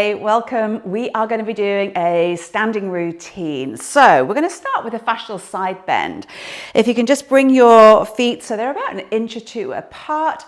Hey, welcome. We are going to be doing a standing routine. So we're going to start with a fascial side bend. If you can just bring your feet so they're about 1 inch or 2 apart,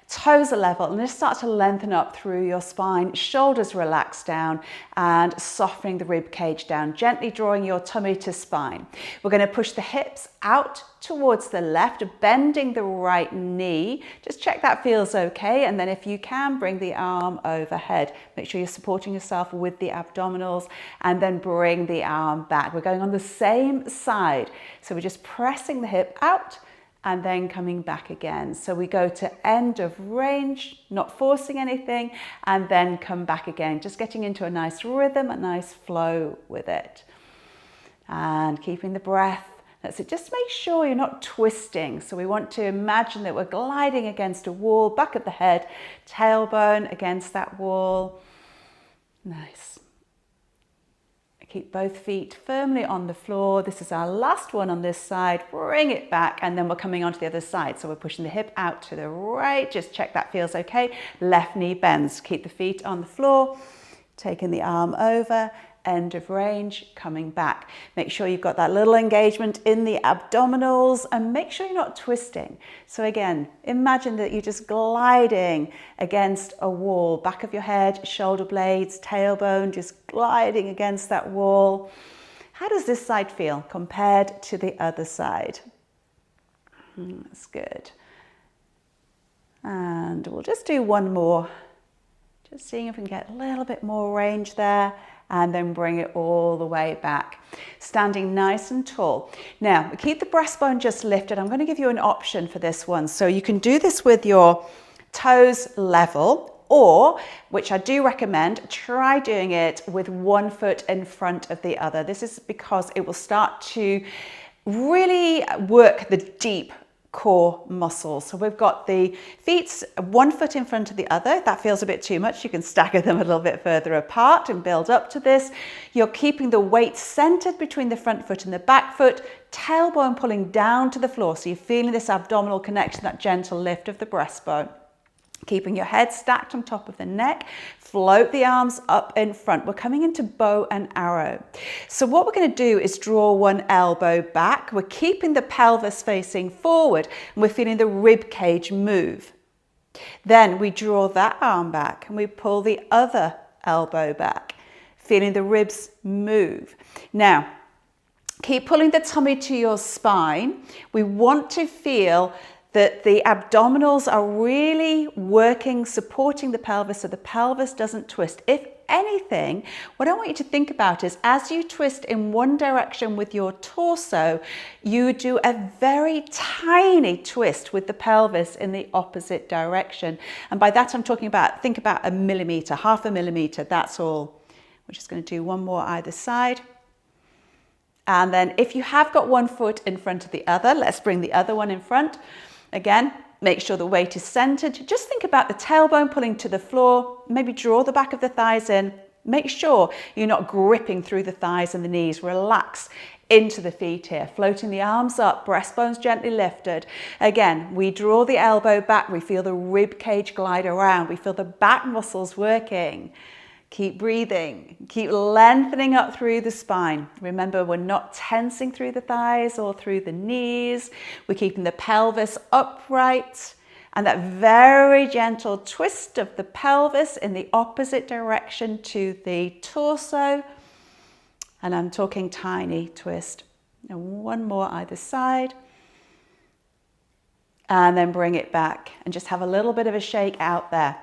toes are level, and just start to lengthen up through your spine, shoulders relax down and softening the rib cage down, gently drawing your tummy to spine. We're going to push the hips out towards the left, bending the right knee. Just check that feels okay, and then if you can, bring the arm overhead. Make sure you're supporting yourself with the abdominals, and then bring the arm back. We're going on the same side, so we're just pressing the hip out and then coming back again. So we go to end of range, not forcing anything, and then come back again, just getting into a nice rhythm, a nice flow with it. And keeping the breath. That's it. Just make sure you're not twisting. So we want to imagine that we're gliding against a wall, back of the head, tailbone against that wall. Nice. Keep both feet firmly on the floor. This is our last one on this side. Bring it back, and then we're coming onto the other side. So we're pushing the hip out to the right. Just check that feels okay. Left knee bends. Keep the feet on the floor. Taking the arm over. End of range, coming back. Make sure you've got that little engagement in the abdominals, and make sure you're not twisting. So again, imagine that you're just gliding against a wall, back of your head, shoulder blades, tailbone, just gliding against that wall. How does this side feel compared to the other side? That's good. And we'll just do one more. Just seeing if we can get a little bit more range there, and then bring it all the way back. Standing nice and tall. Now, we keep the breastbone just lifted. I'm going to give you an option for this one. So you can do this with your toes level, or, which I do recommend, try doing it with one foot in front of the other. This is because it will start to really work the deep core muscles. So we've got the feet 1 foot in front of the other. If that feels a bit too much, you can stagger them a little bit further apart and build up to this. You're keeping the weight centered between the front foot and the back foot, tailbone pulling down to the floor. So you're feeling this abdominal connection, that gentle lift of the breastbone. Keeping your head stacked on top of the neck, float the arms up in front. We're coming into bow and arrow. So what we're going to do is draw one elbow back. We're keeping the pelvis facing forward, and we're feeling the rib cage move. Then we draw that arm back and we pull the other elbow back, feeling the ribs move. Now, keep pulling the tummy to your spine. We want to feel that the abdominals are really working, supporting the pelvis so the pelvis doesn't twist. If anything, what I want you to think about is as you twist in one direction with your torso, you do a very tiny twist with the pelvis in the opposite direction. And by that I'm talking about, think about 1 millimeter, 0.5 millimeter, that's all. We're just going to do one more either side. And then if you have got one foot in front of the other, let's bring the other one in front. Again, make sure the weight is centered. Just think about the tailbone pulling to the floor. Maybe draw the back of the thighs in. Make sure you're not gripping through the thighs and the knees. Relax into the feet here. Floating the arms up, breastbones gently lifted. Again, we draw the elbow back. We feel the rib cage glide around. We feel the back muscles working. Keep breathing, keep lengthening up through the spine. Remember, we're not tensing through the thighs or through the knees. We're keeping the pelvis upright, and that very gentle twist of the pelvis in the opposite direction to the torso. And I'm talking tiny twist. And one more either side. And then bring it back and just have a little bit of a shake out there.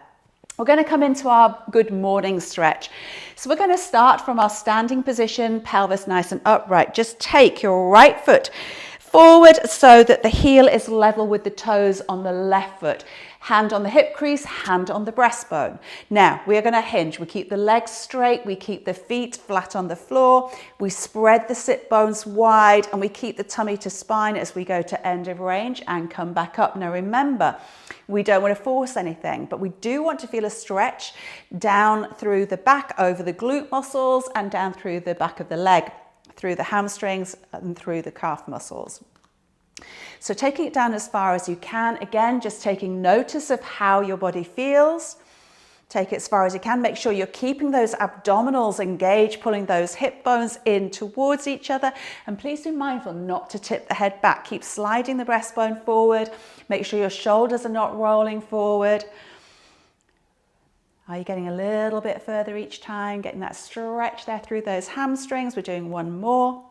We're going to come into our good morning stretch. So we're going to start from our standing position, pelvis nice and upright. Just take your right foot forward so that the heel is level with the toes on the left foot. Hand on the hip crease, hand on the breastbone. Now we are going to hinge. We keep the legs straight, we keep the feet flat on the floor, we spread the sit bones wide, and we keep the tummy to spine as we go to end of range and come back up. Now remember, we don't want to force anything, but we do want to feel a stretch down through the back, over the glute muscles, and down through the back of the leg, through the hamstrings and through the calf muscles. So taking it down as far as you can, again, just taking notice of how your body feels. Take it as far as you can. Make sure you're keeping those abdominals engaged, pulling those hip bones in towards each other. And please be mindful not to tip the head back. Keep sliding the breastbone forward. Make sure your shoulders are not rolling forward. Are you getting a little bit further each time? Getting that stretch there through those hamstrings. We're doing one more.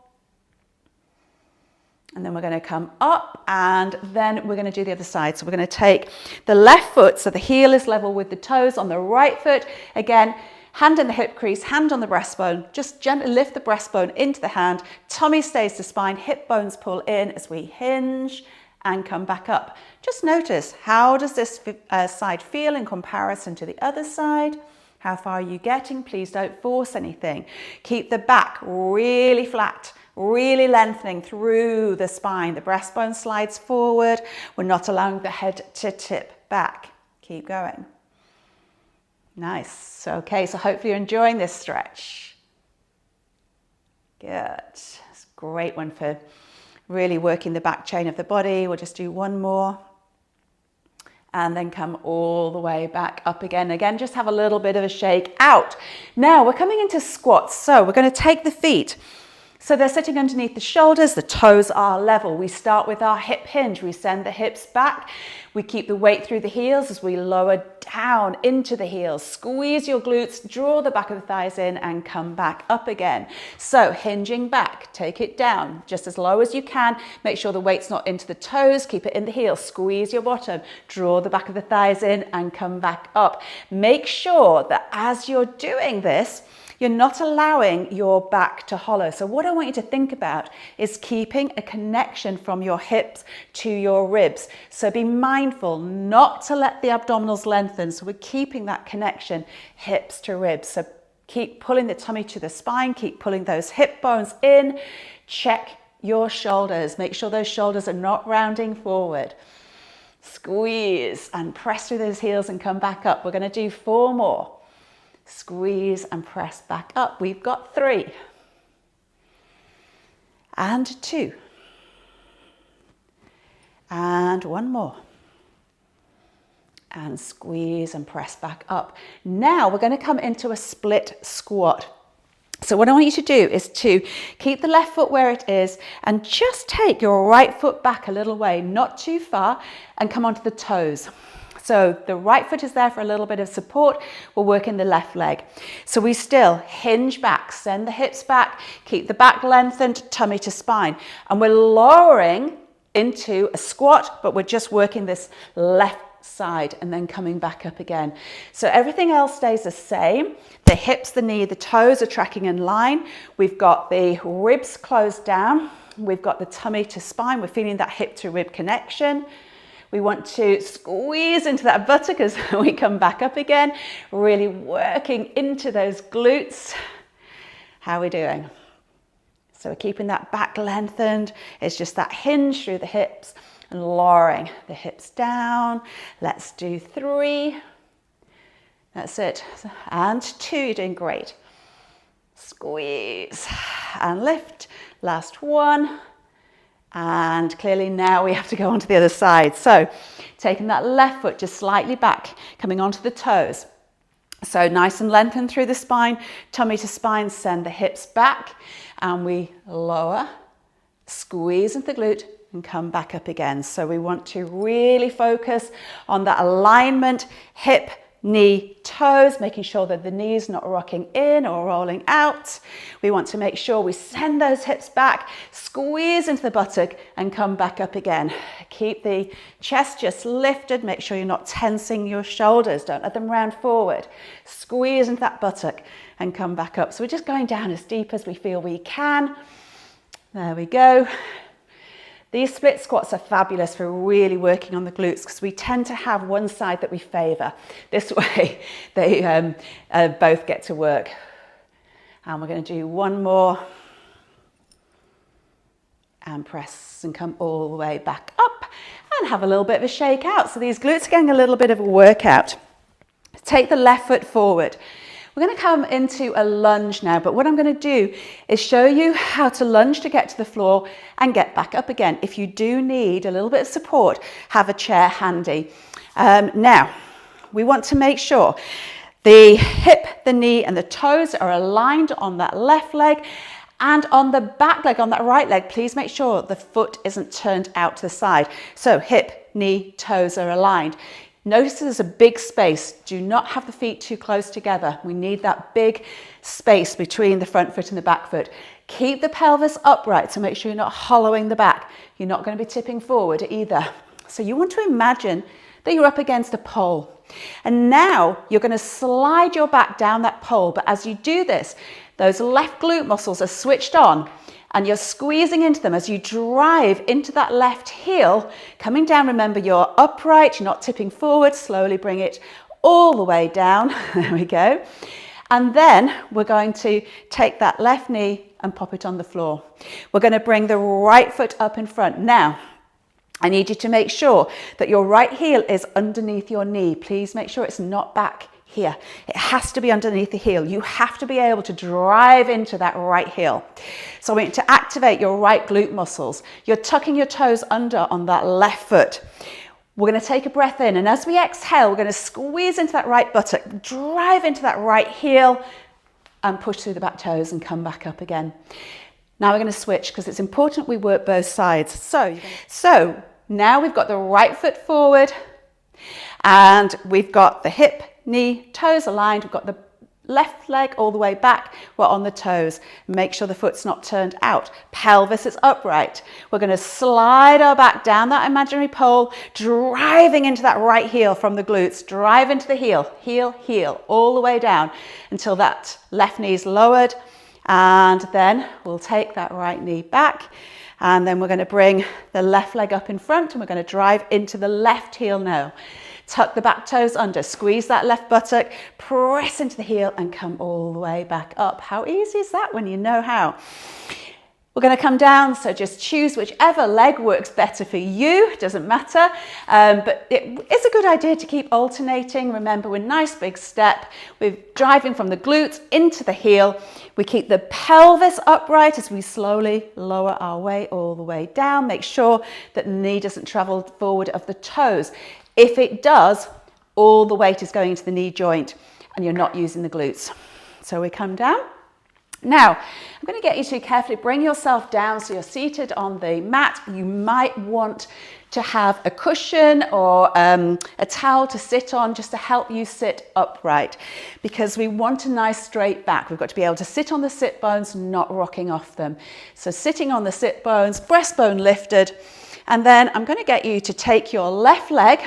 And then we're going to come up and then we're going to do the other side. So we're going to take the left foot, so the heel is level with the toes on the right foot. Again, hand in the hip crease, hand on the breastbone. Just gently lift the breastbone into the hand. Tummy stays to spine, hip bones pull in as we hinge and come back up. Just notice, how does this side feel in comparison to the other side? How far are you getting? Please don't force anything. Keep the back really flat. Really lengthening through the spine. The breastbone slides forward. We're not allowing the head to tip back. Keep going. Nice. Okay, so hopefully you're enjoying this stretch. Good. It's a great one for really working the back chain of the body. We'll just do one more. And then come all the way back up again. Again, just have a little bit of a shake out. Now we're coming into squats. So we're going to take the feet. So they're sitting underneath the shoulders, the toes are level. We start with our hip hinge, we send the hips back. We keep the weight through the heels as we lower down into the heels. Squeeze your glutes, draw the back of the thighs in and come back up again. So hinging back, take it down just as low as you can. Make sure the weight's not into the toes, keep it in the heels. Squeeze your bottom, draw the back of the thighs in and come back up. Make sure that as you're doing this, you're not allowing your back to hollow. So what I want you to think about is keeping a connection from your hips to your ribs. So be mindful not to let the abdominals lengthen. So we're keeping that connection, hips to ribs. So keep pulling the tummy to the spine, keep pulling those hip bones in. Check your shoulders. Make sure those shoulders are not rounding forward. Squeeze and press through those heels and come back up. We're going to do 4 more. Squeeze and press back up. We've got 3 and 2 and 1 more and squeeze and press back up. Now we're going to come into a split squat. So what I want you to do is to keep the left foot where it is and just take your right foot back a little way, not too far, and come onto the toes. So the right foot is there for a little bit of support. We're working the left leg. So we still hinge back, send the hips back, keep the back lengthened, tummy to spine. And we're lowering into a squat, but we're just working this left side and then coming back up again. So everything else stays the same. The hips, the knee, the toes are tracking in line. We've got the ribs closed down. We've got the tummy to spine. We're feeling that hip to rib connection. We want to squeeze into that buttock as we come back up again, really working into those glutes. How are we doing? So we're keeping that back lengthened. It's just that hinge through the hips and lowering the hips down. Let's do 3. That's it. And 2, you're doing great. Squeeze and lift. Last 1. And clearly now we have to go onto the other side. So taking that left foot just slightly back, coming onto the toes. So nice and lengthened through the spine, tummy to spine, send the hips back and we lower, squeeze into the glute and come back up again. So we want to really focus on that alignment, hip, knee, toes, making sure that the knee's not rocking in or rolling out. We want to make sure we send those hips back, squeeze into the buttock and come back up again. Keep the chest just lifted. Make sure you're not tensing your shoulders. Don't let them round forward. Squeeze into that buttock and come back up. So we're just going down as deep as we feel we can. There we go. These split squats are fabulous for really working on the glutes because we tend to have one side that we favour. This way they both get to work. And we're going to do 1 more. And press and come all the way back up and have a little bit of a shake out. So these glutes are getting a little bit of a workout. Take the left foot forward. We're going to come into a lunge now, but what I'm going to do is show you how to lunge to get to the floor and get back up again. If you do need a little bit of support, have a chair handy. Now, we want to make sure The hip, the knee and the toes are aligned on that left leg, and on the back leg, on that right leg, please make sure the foot isn't turned out to the side. So hip, knee, toes are aligned. Notice there's a big space. Do not have the feet too close together. We need that big space between the front foot and the back foot. Keep the pelvis upright, so make sure you're not hollowing the back. You're not going to be tipping forward either. So you want to imagine that you're up against a pole. And now you're going to slide your back down that pole. But as you do this, those left glute muscles are switched on and you're squeezing into them as you drive into that left heel. Coming down, remember you're upright, you're not tipping forward. Slowly bring it all the way down. There we go. And then we're going to take that left knee and pop it on the floor. We're going to bring the right foot up in front. Now, I need you to make sure that your right heel is underneath your knee. Please make sure it's not back here. It has to be underneath the heel. You have to be able to drive into that right heel. So I want you to activate your right glute muscles. You're tucking your toes under on that left foot. We're going to take a breath in, and as we exhale, we're going to squeeze into that right buttock, drive into that right heel, and push through the back toes and come back up again. Now we're going to switch because it's important we work both sides. So now we've got the right foot forward and we've got the hip, knee, toes aligned. We've got the left leg all the way back. We're on the toes. Make sure the foot's not turned out. Pelvis is upright. We're going to slide our back down that imaginary pole, driving into that right heel from the glutes. Drive into the heel, heel, heel, all the way down until that left knee is lowered. And then we'll take that right knee back, and then we're going to bring the left leg up in front and we're going to drive into the left heel now. Tuck the back toes under, squeeze that left buttock, press into the heel and come all the way back up. How easy is that when you know how? We're going to come down, so just choose whichever leg works better for you, it doesn't matter, but it is a good idea to keep alternating. Remember, we're nice big step, we're driving from the glutes into the heel, we keep the pelvis upright as we slowly lower our way all the way down. Make sure that the knee doesn't travel forward of the toes. If it does, all the weight is going into the knee joint and you're not using the glutes. So we come down. Now, I'm going to get you to carefully bring yourself down so you're seated on the mat. You might want to have a cushion or a towel to sit on just to help you sit upright, because we want a nice straight back. We've got to be able to sit on the sit bones, not rocking off them. So sitting on the sit bones, breastbone lifted, and then I'm going to get you to take your left leg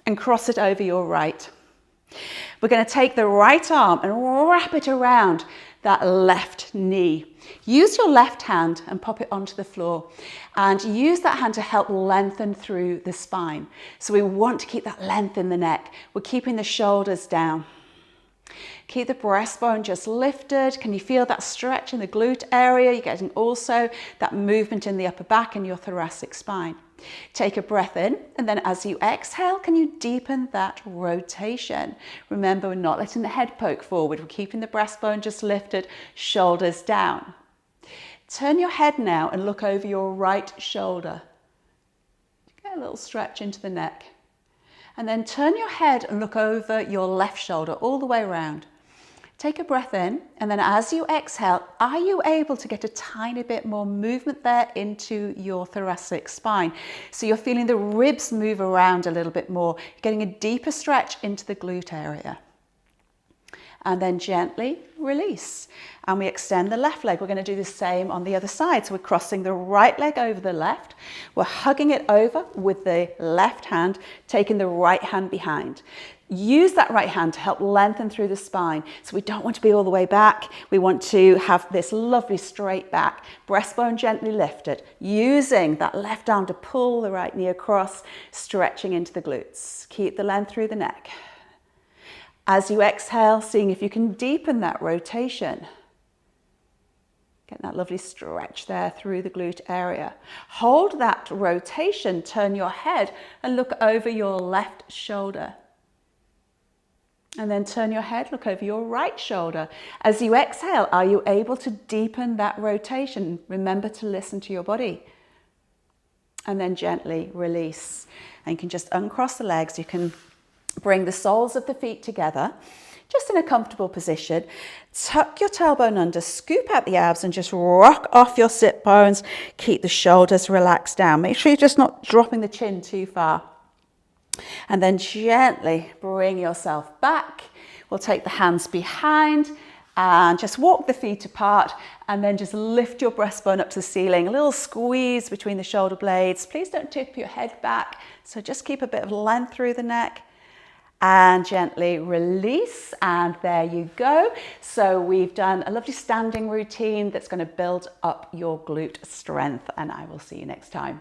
and cross it over your right. We're going to take the right arm and wrap it around that left knee. Use your left hand and pop it onto the floor, and use that hand to help lengthen through the spine. So we want to keep that length in the neck. We're keeping the shoulders down. Keep the breastbone just lifted. Can you feel that stretch in the glute area? You're getting also that movement in the upper back and your thoracic spine. Take a breath in, and then as you exhale, can you deepen that rotation? Remember, we're not letting the head poke forward. We're keeping the breastbone just lifted, shoulders down. Turn your head now and look over your right shoulder. Get a little stretch into the neck. And then turn your head and look over your left shoulder all the way around. Take a breath in, and then as you exhale, are you able to get a tiny bit more movement there into your thoracic spine? So you're feeling the ribs move around a little bit more, getting a deeper stretch into the glute area. And then gently release. And we extend the left leg. We're going to do the same on the other side. So we're crossing the right leg over the left. We're hugging it over with the left hand, taking the right hand behind. Use that right hand to help lengthen through the spine. So we don't want to be all the way back. We want to have this lovely straight back. Breastbone gently lifted. Using that left arm to pull the right knee across, stretching into the glutes. Keep the length through the neck. As you exhale, seeing if you can deepen that rotation. Get that lovely stretch there through the glute area. Hold that rotation, turn your head and look over your left shoulder. And then turn your head, look over your right shoulder. As you exhale, are you able to deepen that rotation? Remember to listen to your body. And then gently release. And you can just uncross the legs. You can bring the soles of the feet together. just in a comfortable position. Tuck your tailbone under, scoop out the abs and just rock off your sit bones. Keep the shoulders relaxed down. Make sure you're just not dropping the chin too far. And then gently bring yourself back. We'll take the hands behind and just walk the feet apart, and then just lift your breastbone up to the ceiling. A little squeeze between the shoulder blades. Please don't tip your head back. So just keep a bit of length through the neck. And gently release, and there you go. So we've done a lovely standing routine that's going to build up your glute strength, and I will see you next time.